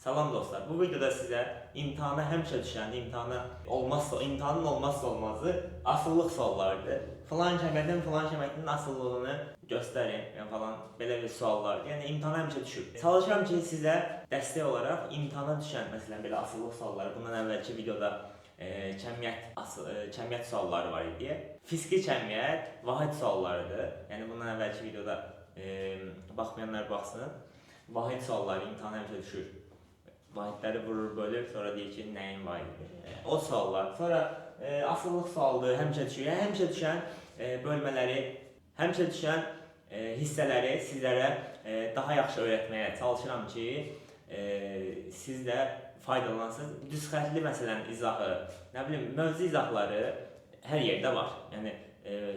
Salam dostlar. Bu videoda sizə imtahana həmişə düşən, imtahanın olmazsa olmazı asıllıq suallarıdır. Filan kəmərdən filan kəmərinin asıllığını göstərin, yəni falan belə bir suallardır. Yəni imtahana həmişə düşür. Çalışıram ki, sizə dəstək olaraq imtahana düşən, məsələn belə asıllıq sualları, bundan əvvəlki videoda kəmiyyət sualları var idi. Fiziki kəmiyyət vahid suallarıdır. Yəni bundan əvvəlki videoda baxmayanlar baxsın. Vahid sualları imtahana həmişə düşür. Vahidləri vurur, bölür, sonra deyir ki, nəyin vahididir? O suallar. Sonra asıllıq sualıdır, həmişə düşür. Yəni həmişə düşən bölmələri, həmişə düşən hissələri sizlərə daha yaxşı öyrətməyə çalışıram ki, siz də faydalansınız. Düz xətli məsələn izahı, nə bilim, mövzu izahları hər yerdə var. Yəni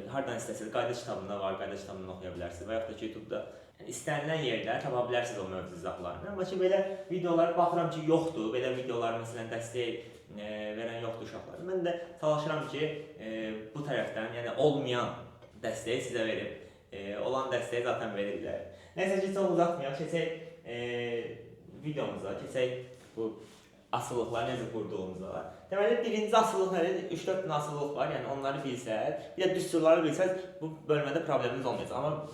hardan istəsiniz, qayda kitabında var, qayda kitabını oxuya bilərsiniz və yaxud da ki, YouTube-da istənilən yerdə tapa bilərsiniz o mövzu izahlarını. Amma ki, belə videolar baxıram ki, yoxdur. Belə videolar məsələn dəstək verən yoxdur uşaqlar. Mən də çalışıram ki, bu tərəfdən, yəni olmayan dəstəyi sizə verib. Olan dəstəyi zaten verirlər. Nəysə ki, çox uzatmayaq, keçək videomuza, keçək bu asıllıqlar necə qurduğumuza. Deməli, birinci asıllıq nədir? 3-4 dənə asıllıq var, yəni onları bilsəz, bir də düsturları bilsəz, bu bölmədə probleminiz olmayacaq. Amma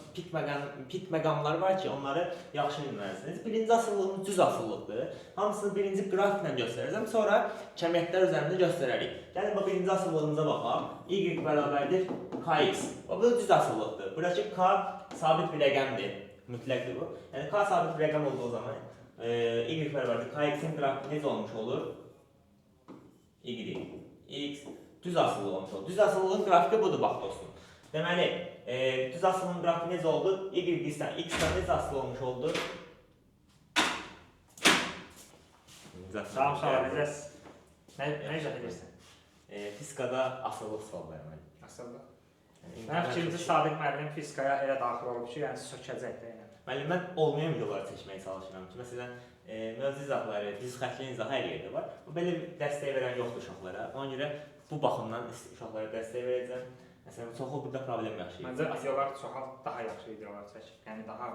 pik məqamları var ki, onları yaxşı bilməlisiniz. Birinci asıllığımız düz asıllıqdır. Hamısını birinci qrafiklə göstərəcəm, sonra kəmiyyətlər üzərində göstərərik. Gəlin, birinci asıllığımıza baxaq. Y bərabərdir Kx. Bu da düz asıllıqdır. Buradakı K sabit bir rəqəmdir, mütləqdir bu. Yəni K sabit bir rəqəm olduğu zaman Y bərabərdir Kx-in qrafiki necə olmuş olur? Y, X, düz asıllıq olmuş olur. Düz asıllığın qrafiki budur, bax dostum. Deməli, düz asıllığın qrafiki necə oldu? Y-dən, X-dən necə asılı olmuş oldu? Tamam, necəs? Nə izah edirsən? Fizikada asıllıq sualları var. Asıllıq? Mən fikrimcə Sadiq müəllim fizikaya elə daxil olub ki, yəni sökəcək də yəni. Müəllim, mən olmayan videoları seçməyə çalışıram ki, məsələn, mövzu izahları, düz xətli izah hər yerdə var. Bu belə dəstək verən yoxdur uşaqlara. Ona görə bu baxımdan uşaqlara dəstək verəcəm. Məsələn, çoxu burada problem yaşayır. Məncə videolar çoxal daha yaxşı videolar çək. Yəni daha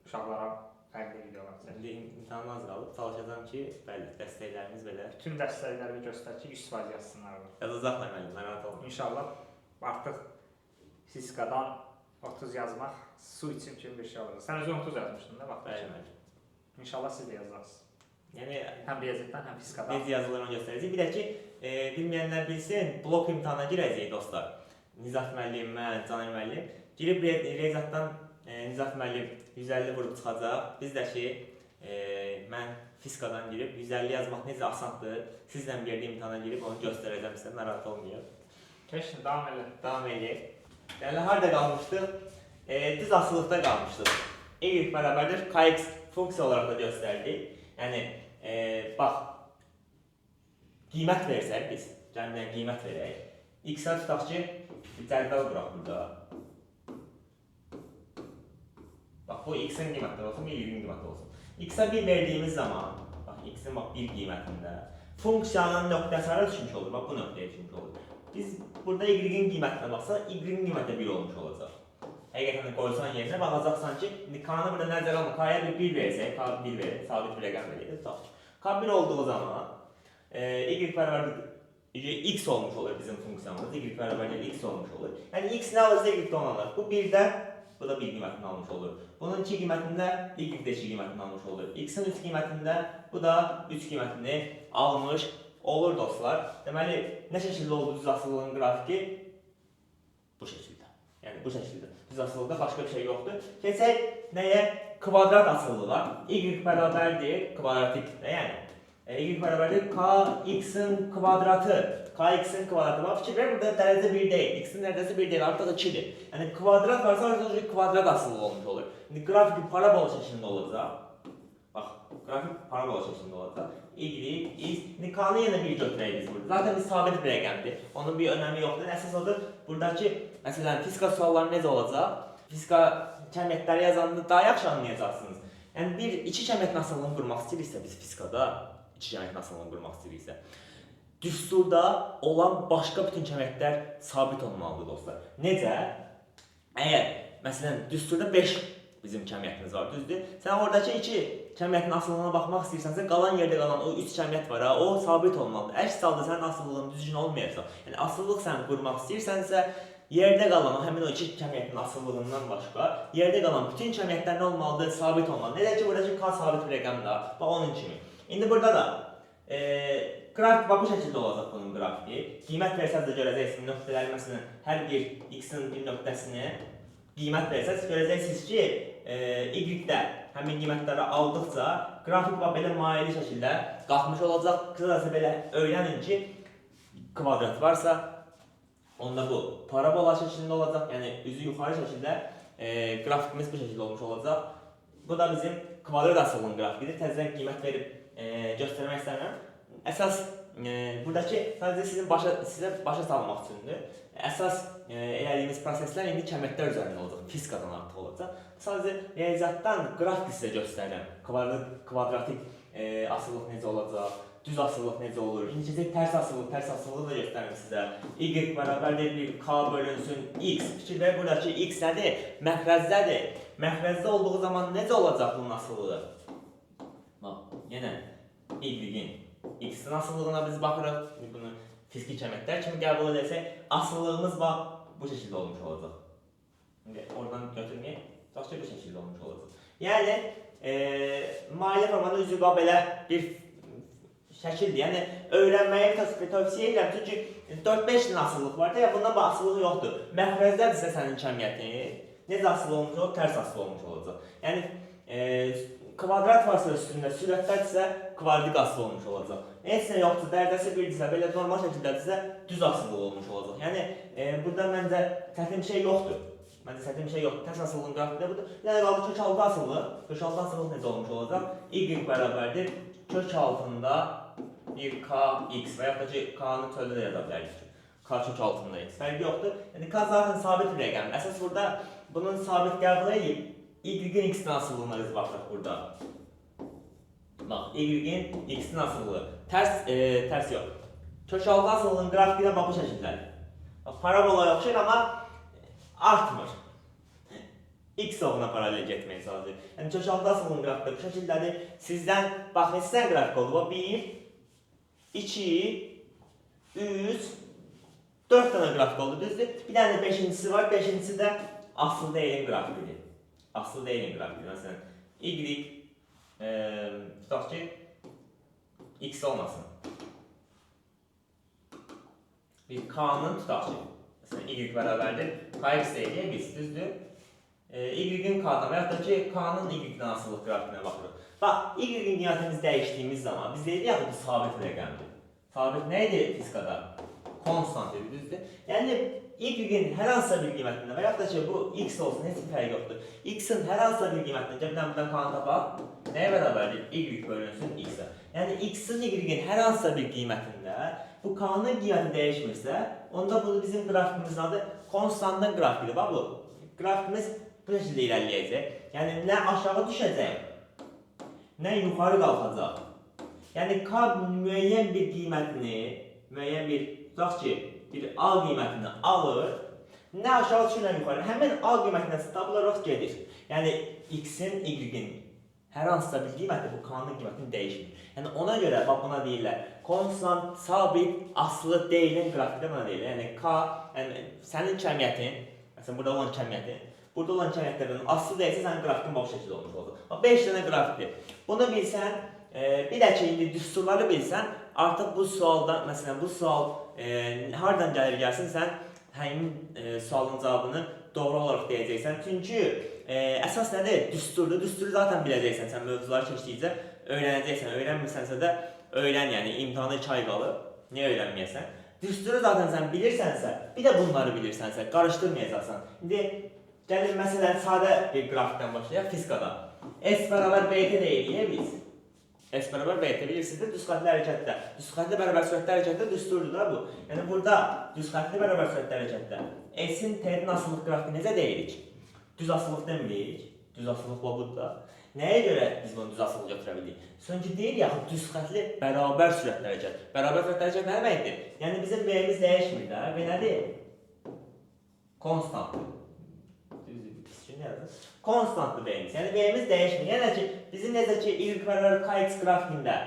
uşaqlara fərqli videolar çək. İndi imtahan az qalıb, çalışacağam ki, bəli, dəstəklərimiz belə. Bütün dəstəkləri göstər ki, 100% yazsınlar. Yazacaqlar müəllim, narahat olmayın. İnşallah artıq fizikadan 30 yazmaq su için kimi bir şey olacaq. Sən özü 30 yazmışdın da vaxtda. Bəli, müəllim. İnşallah siz də yazarsınız. Yəni həm riyaziyyatdan, həm fizikadan. Necə yazılarını göstərəcək. Bir də ki, bilməyənlər bilsin, blok imtahana girəcəyik dostlar. Nizat müəllim, mən, Caner müəllim. Girib riyaziyyatdan Nizat müəllim 150 vurub çıxacaq. Biz də ki, mən fizikadan girib 150 yazmaq necə asandır. Sizlə birlikdə imtahana girib onu göstərəcəm sizə, narahat olmayın. Keçin, davam elə. Davam edək. Yəni, harada qalmışdıq? Düz asıllıqda qalmışdıq. Y bərabərdir Kx funksiya olaraq da göstərdik. Yəni, bax, qiymət versək biz, gəlin qiymət verək. X-ə tutaq ki, bir cədvəl quraq burada. Bax, bu X-in qiymətləri olsun, bir Y-in qiymətləri olsun. X-ə 1 verdiyimiz zaman, bax, X-in 1 qiymətində, funksiyanın nöqtəsi hara düşmüş olur? Bax, bu nöqtəyə düşmüş olur. Biz burada Y-in qiymətinə baxsaq, Y-in qiyməti 1 olmuş olacaq. Həqiqətən qoysan yerinə, baxacaqsan ki, K-nı burada nəzərə alma, K-ya bir 1 versək, K 1 verir, sabit bir rəqəm verir, tutaq ki. K 1 olduğu zaman, Y bərabərdir X olmuş olur bizim funksiyamız, Y bərabərdir X olmuş olur. Yəni, X nə alırsa Y də onu alır. Bu 1-də, bu da 1 qiymətini almış olur. Bunun 2 qiymətində, Y də 2 qiymətini almış olur. X-in 3 qiymətində, bu da 3 qiymətini almış olur dostlar. Deməli, nə şəkildə oldu düz asıllığın qrafiki? Bu şəkildə. Yəni, bu şəkildə. Düz asıllıqda başqa bir şey yoxdur. Keçək nəyə? Kvadrat asıllığa. Y bərabərdir kvadratikdə, yəni. Y bərabərdir Kx-in kvadratı. Kx-in kvadratı. Bax, fikir ver, burada dərəcə 1 deyil. X-in dərəcəsi 1 deyil, artıq 2-dir. Yəni, kvadrat varsa, artıq kvadrat asıllığı olmuş olur. İndi qrafik parabola şəklində olacaq. Bax, qrafik parabola şəklində olacaq. Y, X. İndi K-nı yenə 1 götürək biz burada. Zaten biz sabit bir rəqəmdir. Onun bir önəmi yoxdur. Əsas odur, buradakı, məsələn, fizika sualları necə olacaq? Fizika kəmiyyətləri yazanda daha yaxşı anlayacaqsınız. Yəni, iki kəmiyyətin asıllığını qurmaq istəyiriksə, biz fizikada iki kəmiyyətin asıllığını qurmaq istəyiriksə, düsturda olan başqa bütün kəmiyyətlər sabit olmalıdır, dostlar. Necə? Əgər, məsələn, düsturda 5 bizim kəmiyyətimiz var, düzdür? Sən oradakı 2 cəmiyyətin asıllığına baxmaq istəyirsənsə, qalan yerdə qalan o 3 cəmiyyət var ha, o sabit olmalıdır. Əks halda sənin asıllığın düzgün olmayacaq. Yəni asıllıq sən qurmaq istəyirsənsə, yerdə qalan həmin o 2 cəmiyyətin asıllığından başqa, yerdə qalan bütün cəmiyyətlər nə olmalıdır? Sabit olmalıdır. Necə ki, buradakı K sabit bir rəqəmdir. Bax onun kimi. İndi burada da qrafik bu şəkildə olacaq bunun qrafiki. Qiymət versəz də görəcəksiniz nöqtələri, məsələn, hər bir x-in bir nöqtəsini qiymət versəz görəcəksiniz ki, y-də həmin qiymətləri aldıqca qrafik belə maili şəkildə qalxmış olacaq. Qısacası belə öyrənin ki, kvadrat varsa, onda bu parabola şəklində olacaq, yəni üzü yuxarı şəkildə qrafikimiz bu şəkildə olmuş olacaq. Bu da bizim kvadrat asıllığın qrafikidir. Təzədən qiymət verib göstərmək istəmirəm. Əsas buradakı sadəcə sizə başa salmaq üçündür. Əsas elədiyimiz proseslər indi cəmiyyətlər üzərində olacaq, fizikadan artıq olacaq. Sadəcə riyaziyyatdan qrafik sizə göstərirəm. Kvadratik asıllıq necə olacaq, düz asıllıq necə olur. İndi tərs asıllığı da göstərim sizə. Y bərabərdir bir k bölünsün x. Fikir ver, buradakı x nədir? Məxrəzdədir. Məxrəzdə olduğu zaman necə olacaq bunun asıllığı? Bax, yenə y-in x-in asıllığına biz baxırıq. Bunu fiziki cəmiyyətlər kimi qəbul edərsək, asıllığımız bax bu şəkildə olmuş olacaq. İndi oradan götürməyək, bax ki bu şəkildə olmuş olacaq. Yəni, maili formada üzü belə bir şəkildir. Yəni, öyrənməyi tövsiyə edirəm. Çünki 4-5 din asıllıq var da, ya bundan asıllığı yoxdur. Məxrəzdədirsə sənin cəmiyyətin, necə asılı olmuş olacaq, tərs asılı olmuş olacaq. Yəni, kvadrat varsa üstündə, sürətdədirsə kvadratik asılı olmuş olacaq. Heç nə yoxdur, dərdəsi birdirsə, belə normal şəkildədirsə düz asılı olmuş olacaq. Yəni, burada məncə çətin bir şey yoxdur. Tərs asıllığın qrafikdə budur. Yəni, qaldı kök altı asıllıq. Kök altı asıllıq necə olmuş olacaq? Y bərabərdir kök altında bir kx və yaxud da ki, k-nı töldə də yaza bilərik. K kök altında x. Fərqi yoxdur. Yəni, k zaten sabit bir rəqəm. Əsas burada bunun sabit qəbul edib, y-in x-in asıllığına biz baxırıq burada. Bax, y-in x-in asıllığı. Tərs yox. Kök altı asıllığın qrafiki də bax bu şəkildədir. Parabola yoxdur, amma artmır. X oğluna paralel getməyə çalışır. Yəni, kök altı asıllığın qrafiki bu şəkildədir. Sizdən, bax, neçədən qrafik oldu? 1, 2, 3, 4 dənə qrafik oldu, düzdür? Bir dənə 5-incisi var, 5-incisi də asıl değerin qrafikidir. Asıl değerin qrafikidir. Məsələn, y, tutaq ki, x olmasın. Bir k-nın tutaq ki, məsələn, y bərabərdir, kx deyək biz, düzdür? Y-in k-dan və yaxud da ki, k-nın y-dən asıllıq qrafikinə baxırıq. Bax, y-in qiymətimiz dəyişdiyimiz zaman biz deyirik ya, bu sabit rəqəmdir. Sabit nə idi fizikada? Konstant idi, düzdür? Yəni, y-in hər hansısa bir qiymətində və yaxud da ki, bu x olsun, heç bir fərqi yoxdur. X-in hər hansısa bir qiymətində, buradan k-nı tapaq, nəyə bərabərdir? Y bölünsün x-ə. Yəni, x-in y-in hər hansısa bir qiymətində bu k-nın qiyməti dəyişmirsə, onda bu bizim qrafikimizin adı konstantın qrafikidir. Bax bu, qrafikimiz bu şəkildə irəliləyəcək. Yəni, nə aşağı düşəcək, nə yuxarı qalxacaq. Yəni, k müəyyən bir qiymətini, müəyyən bir, tutaq ki, bir a qiymətini alır, nə aşağı düşür, nə yuxarı. Həmin a qiymətindən stabilaraq gedir. Yəni, x-in, y-in hər hansısa bir qiyməti bu k-nın qiymətini dəyişmir. Yəni, ona görə, bax, buna deyirlər, konstant, sabit, asılı deyilin qrafikdə buna deyirlər. Yəni, k, yəni, sənin cəmiyyətin, məsələn, burada olan cəmiyyətin, burada olan cəmiyyətlərdən asılı deyilsə, sənin grafikin bax şəkildə olmuş olacaq. Bax, 5 dənə grafikdir. Bunu bilsən, bir də ki, indi düsturları bilsən, artıq bu sualda, məsələn, bu sual hardan gəlir gəlsin, sən həmin sualın cavabını doğru olaraq deyəcəksən. Çünki əsas nədir? Düsturdur. Düsturu zaten biləcəksən, sən mövzuları keçdikcə öyrənəcəksən. Öyrənmirsənsə də öyrən, yəni imtahana 2 ay qalır. Niyə öyrənməyəsən? Düsturu zaten sən bilirsənsə, bir də bunları bilirsənsə, qarışdırmayacaqsan. İndi gəlin, məsələn, sadə bir qrafikdən başlayaq, fizikadan. S bərabər BT deyirik biz. S bərabər BT bilirsiniz də, düzxətli hərəkətdə. Düzxətli bərabər sürətli hərəkətdə düsturdur da bu. Yəni, burada düzxətli bərabər sürətli hərəkətdə S-in T-nin asıllıq qrafiki necə deyirik? Düz asıllıq demirik. Düz asıllıq budur da. Nəyə görə biz bunu düz asıllıq götürə bilirik? Çünki deyir yaxud düzxətli bərabər sürətli hərəkət. Bərabər sürətli hərəkət nə deməkdir? Yəni, bizim V-miz dəyişmir də. V nədir? Konstantdır. Düzdür, pis ki, nə yazır? konstantlı V'miz. Yəni V'miz dəyişmir. Yəni ki, bizim necə ki ilk vərər KX qrafikində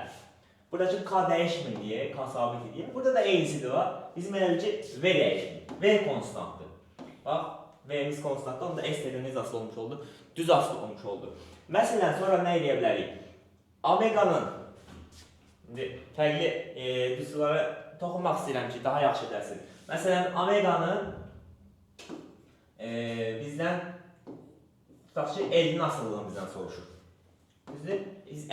buradakı K dəyişmir deyə, K sabit deyə. Burada da eynisidir var. Bizim elə ki V dəyişmir. V konstantdır. Bax, V'miz konstantdır. Onda S dediyimiz asıl olmuş oldu. Düz asıl olmuş oldu. Məsələn, sonra nə edə bilərik? Omeganın fərqli düzlara toxunmaq istəyirəm ki, daha yaxşı edəsin. Məsələn, omeganın bizdən tutaq ki, elin asıllığını bizdən soruşur. Düzdür?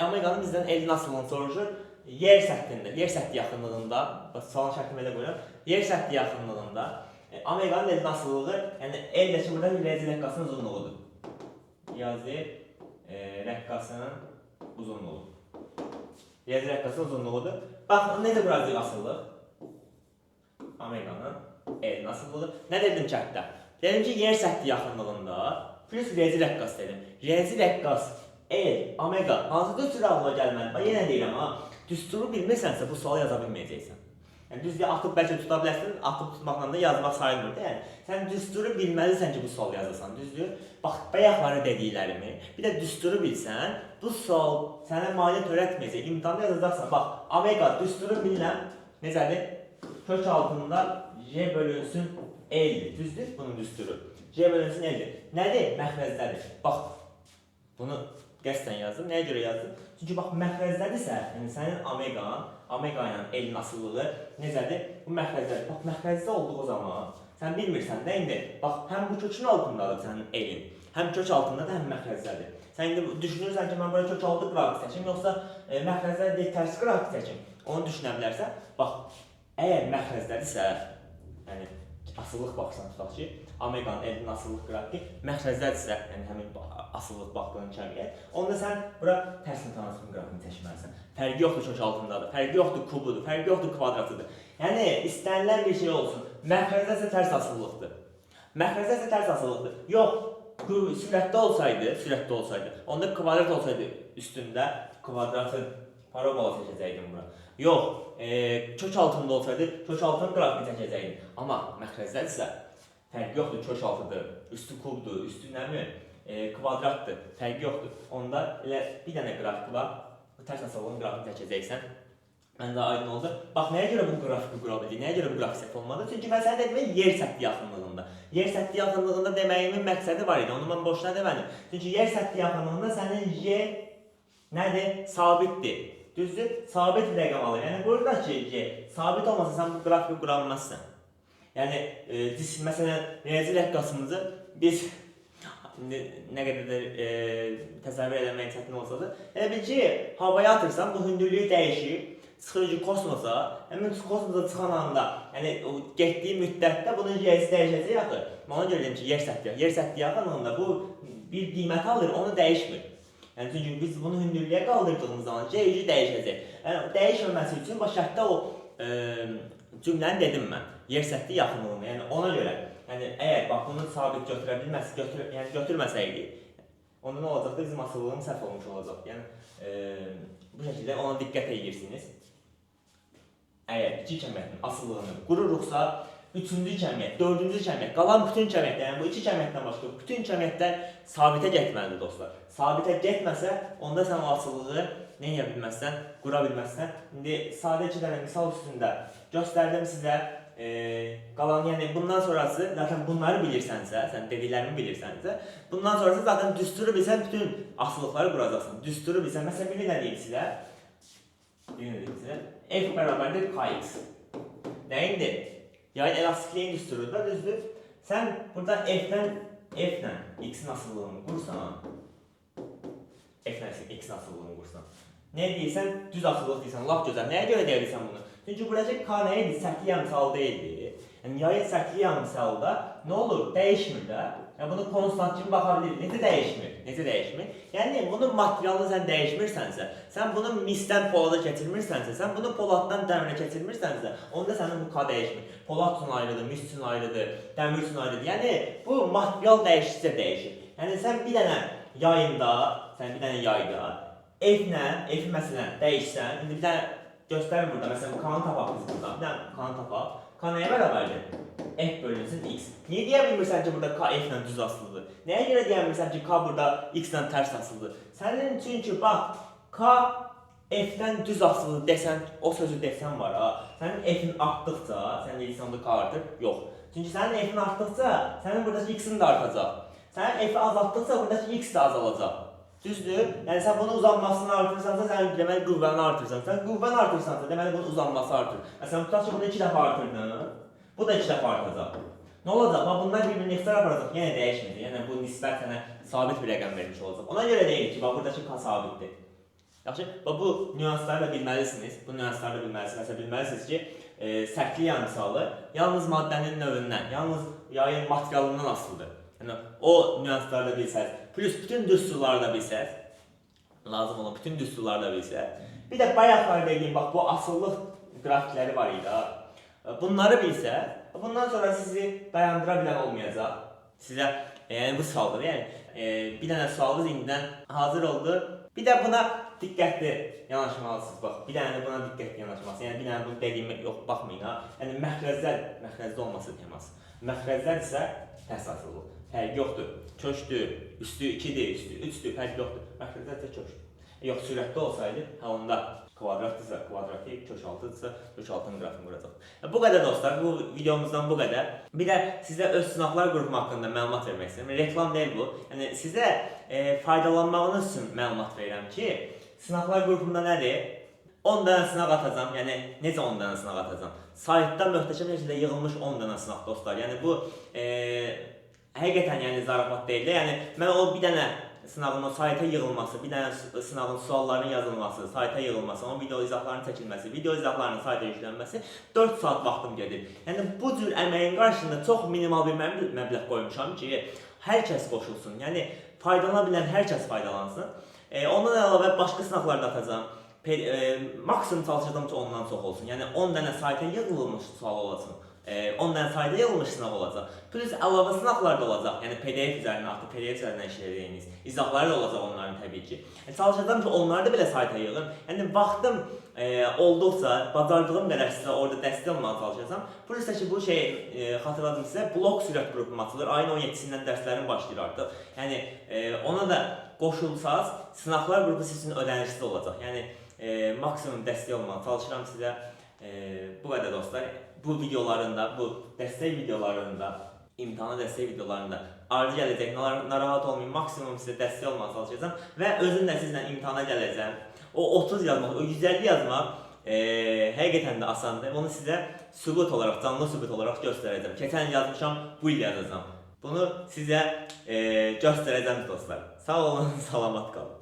Omeganın bizdən elin asıllığını soruşur. Yer səthində, yer səthi yaxınlığında, sualın şəklini belə qoyuram. Yer səthi yaxınlığında omeganın elin asıllığı, yəni el də ki, burada riyazi rəqqasının uzunluğudur. Riyazi rəqqasının uzunluğu. Riyazi rəqqasının uzunluğudur. Bax, necə quracaq asıllıq? Omeganın elin asıllığı. Nə dedim çətdə? Dedim ki, yer səthi yaxınlığında plus riyazi rəqqas dedim. Riyazi rəqqas, el, omega hansı düstur ağlığa gəlməli? Yenə deyirəm ha. Düsturu bilmirsənsə bu sualı yaza bilməyəcəksən. Yəni düzdür, atıb bəlkə tuta bilərsən, atıb tutmaqla da yazmaq sayılmır da. Yəni sən düsturu bilməlisən ki, bu sualı yazasan, düzdür? Bax, bayaqları dediklərimi, bir də düsturu bilsən, bu sual sənə maneə törətməyəcək. İmtahanda yazacaqsan. Bax, omega düsturu bilirəm. Necədir? Kök altında J bölünsün L'dir. Düzdür? Bunun düsturu. J bölünsün L'dir. Nədir? Məxrəzdədir. Bax, bunu qəsdən yazdım. Nəyə görə yazdım? Çünki bax, məxrəzdədirsə, yəni sənin omega ilə elin asıllığı necədir? Bu məxrəzdədir. Bax, məxrəzdə olduğu zaman sən bilmirsən də indi, bax, həm bu kökün altındadır sənin elin, həm kök altındadır, həm məxrəzdədir. Sən indi düşünürsən ki, mən buraya kök altı qrafik seçim, yoxsa məxrəzdədir deyil, tərsi qrafik seçim. Onu düşünə bilərsən. Bax, əgər məxrəzdədirsə, yəni asıllıq baxsan tutaq ki, omeganın elin asıllıq qrafiki məxrəzdədirsə, yəni həmin asıllıq baxdığın kəmiyyət, onda sən bura tərsini transform qrafini çəkməlisən. Fərqi yoxdur kök altındadır, fərqi yoxdur kubudur, fərqi yoxdur kvadratıdır. Yəni istənilən bir şey olsun. Məxrəzdə isə tərs asıllıqdır. Məxrəzdə isə tərs asıllıqdır. Yox, sürətdə olsaydı, onda kvadrat olsaydı üstündə kvadratın parabola seçəcəkdim bura. Yox, kök altında olsaydı, kök altının qrafini çəkəcəkdim. Amma məxrəzdədirsə, fərqi yoxdur, kök altıdır, üstü kubdur, üstü nəmi, kvadratdır, fərqi yoxdur. Onda elə bir dənə qrafik var, bu tərs asıllığın qrafini çəkəcəksən. Məndə aydın oldu. Bax, nəyə görə bu qrafiki qura bildik, nəyə görə bu qrafik səthi olmadı? Çünki mən sənə dedim, yer səthi yaxınlığında. Yer səthi yaxınlığında deməyimin məqsədi var idi, onu mən boşuna demədim. Çünki yer səthi yaxınlığında sənin Y nədir? Sabitdir. Düzdür? Sabit rəqəm alır. Yəni, buradakı Y sabit olmasa sən bu qrafiki qura bilməzsən. Yəni, məsələn, riyazi rəqqasımızı biz nə qədər təsəvvür eləmək çətin olsa da, elə bil ki, havaya atırsan, bu hündürlüyü dəyişir, çıxır ki, kosmosa, həmin kosmosa çıxan anda, yəni getdiyi müddətdə bunun y'si dəyişəcək axı. Ona görə deyim ki, yer səthi yaxınlığında bu bir qiyməti alır, onu dəyişmir. Yəni, çünki biz bunu hündürlüyə qaldırdığımız zaman C-yi dəyişəcək. Yəni, dəyişməməsi üçün baş şərtdə o cümləni dedim mən, yer səthi yaxınlığında, yəni ona görə. Yəni, əgər bax, bunu sabit götürə bilməz, yəni götürməsəydi, onda nə olacaqdır? Bizim asıllığımız səhv olmuş olacaq. Yəni, bu şəkildə ona diqqət edirsiniz. Əgər iki kəmiyyətin asıllığını qururuqsa, üçüncü kəmiyyət, dördüncü kəmiyyət, qalan bütün kəmiyyətlər, yəni bu iki kəmiyyətdən başqa bütün kəmiyyətlər sabitə getməlidir dostlar. Sabitə getməsə, onda sən o asıllığı nə edə bilməzsən, qura bilməzsən. İndi sadə iki dənə misal üstündə göstərdim sizə. Qalan, yəni bundan sonrası, zaten bunları bilirsənsə, sən dediklərimi bilirsənsə, bundan sonrası zaten düsturu bilsən, bütün asıllıqları quracaqsın. Düsturu bilsən, məsələn, biri nə deyim sizə? F bərabərdir Kx. Nəyindir? Yəni elastikliyin düsturudur da, düzdür? Sən burada F-dən X-in asıllığını qursan, F-dən X-in asıllığını qursan, nə deyirsən? Düz asıllıq deyirsən, laf gözəl. Nəyə görə deyirsən bunu? Çünki burası K nə idi? Səthi yarımsal deyildi. Yəni yayın səthi yarımsalda nə olur? Dəyişmir də. Yəni bunu konstant kimi baxa bilir. Necə dəyişmir? Necə dəyişmir? Yəni bunun materialını sən dəyişmirsənsə, sən bunu misdən polada keçirmirsənsə, sən bunu poladdan dəmirə keçirmirsənsə, onda sənin bu K dəyişmir. Polad üçün ayrıdır, mis üçün ayrıdır, dəmir üçün ayrıdır. Yəni bu material dəyişikcə dəyişir. Yəni sən bir dənə yayında, F-i məsələn dəyişsən, indi bir dənə göstərin burada, məsələn, kanı tapaq biz burada, bir dənə kanı tapaq. K nəyə bərabərdir? F bölünsün x. Niyə deyə bilmirsən ki, burada K F ilə düz asılıdır? Nəyə görə deyə bilmirsən ki, K burada x ilə tərs asılıdır? Sənin üçün ki, bax, K F-dən düz asılı desən, o sözü desən var ha. Sənin F-in artdıqca, sən deyirsən burada K artır? Yox. Çünki sənin F-in artdıqca, sənin buradakı x-in də artacaq. Sənin F-i azaltdıqca, buradakı x də azalacaq. Düzdür? Yəni sən bunun uzanmasını artırsansa, sən deməli qüvvəni artırsan. Sən qüvvəni artırsansa, deməli bunun uzanması artır. Sən tutaq ki, bunu 2 dəfə artırdın, bu da 2 dəfə artacaq. Nə olacaq? Bunlar bir-birini ixtira aparacaq, yenə dəyişməyəcək. Yəni bu nisbət sənə sabit bir rəqəm vermiş olacaq. Ona görə deyil ki, buradakı K sabitdir. Yaxşı, bu nüansları da bilməlisiniz. Bu nüansları da bilməlisiniz. Məsələn, bilməlisiniz ki, sərtlik misalı yalnız maddənin növündən, yalnız yayın materialından asılıdır. Yəni, o nüansları da bilsəz, plus bütün düsturları da bilsəz, lazım olan bütün düsturları da bilsəz. Bir də bayaqlar dediyim, bax, bu asıllıq qrafikləri var idi. Bunları bilsəz, bundan sonra sizi dayandıra bilən olmayacaq. Sizə, yəni bu sualdır, yəni bir dənə sualınız indidən hazır oldu. Bir də buna diqqətli yanaşmalısınız, bax, bir dənə buna diqqətli yanaşmalısınız. Yəni bir dənə bunu dediyimə yox, baxmayın ha. Yəni məxrəzdə olması teması. Məxrəzlər isə tərs asılıdır. Fərq yoxdur. Köşdür, üstü 2-dir, üstü 3-dür, fərq yoxdur. Məxrəzlər isə köşdür. Yox, sürətli olsaydı, onda kvadratdırsa, kvadratı, köşaltıdırsa, köşaltının qrafini quracaq. Bu qədər dostlar, bu videomuzdan bu qədər. Bir də sizə öz sınaqlar qrupu haqqında məlumat vermək istəyirəm. Reklam deyil bu. Yəni sizə faydalanmağınız üçün məlumat verirəm ki, sınaqlar qrupunda nədir? 10 dənə sınaq atacam. Yəni necə 10 dənə sınaq atacam? Saytda möhtəşəm şəkildə yığılmış 10 dənə sınaq dostlar. Yəni bu həqiqətən yəni zarafat deyil. Yəni mən o bir dənə sınağın o sayta yığılması, bir dənə sınağın suallarının yazılması, sayta yığılması, onun video izahlarının çəkilməsi, video izahlarının sayta yüklənməsi 4 saat vaxtım gedir. Yəni bu cür əməyin qarşısında çox minimal bir məbləğ qoymuşam ki, hər kəs qoşulsun. Yəni faydalana bilən hər kəs faydalansın. Ondan əlavə başqa sınaqlarda atacağam. Maksimum çalışacağam ki, ondan çox olsun. Yəni 10 dənə sayta yığılmış sual olacaq. 10 dənə sayda yığılmış sınaq olacaq. Plus əlavə sınaqlar da olacaq. Yəni PDF üzərinə atıb, PDF üzərindən işlədiyiniz izahları da olacaq onların təbii ki. Çalışacağam ki, onları da belə sayta yığın. Yəni vaxtım olduqca, bacardığım qədər sizə orada dəstək olmağa çalışacağam. Plus da ki, bu xatırladım sizə, blog sürət qrupum açılır. Ayın 17-sindən dərslərim başlayır artıq. Yəni ona da qoşulsaz, sınaqlar qrupu sizin ödənişsiz olacaq. Yəni maksimum dəstək olmağa çalışıram sizə. Bu qədər dostlar. Bu videolarında, bu dəstək videolarında, imtahana dəstək videolarında ardı gələcək, narahat olmayın, maksimum sizə dəstək olmağa çalışacağam və özüm də sizlə imtahana gələcəm. O 30 yazmaq, o 150 yazmaq həqiqətən də asandır. Onu sizə sübut olaraq, canlı sübut olaraq göstərəcəm. Keçən il yazmışam, bu il yazacağam. Bunu sizə göstərəcəm dostlar. Sağ olun, salamat qalın.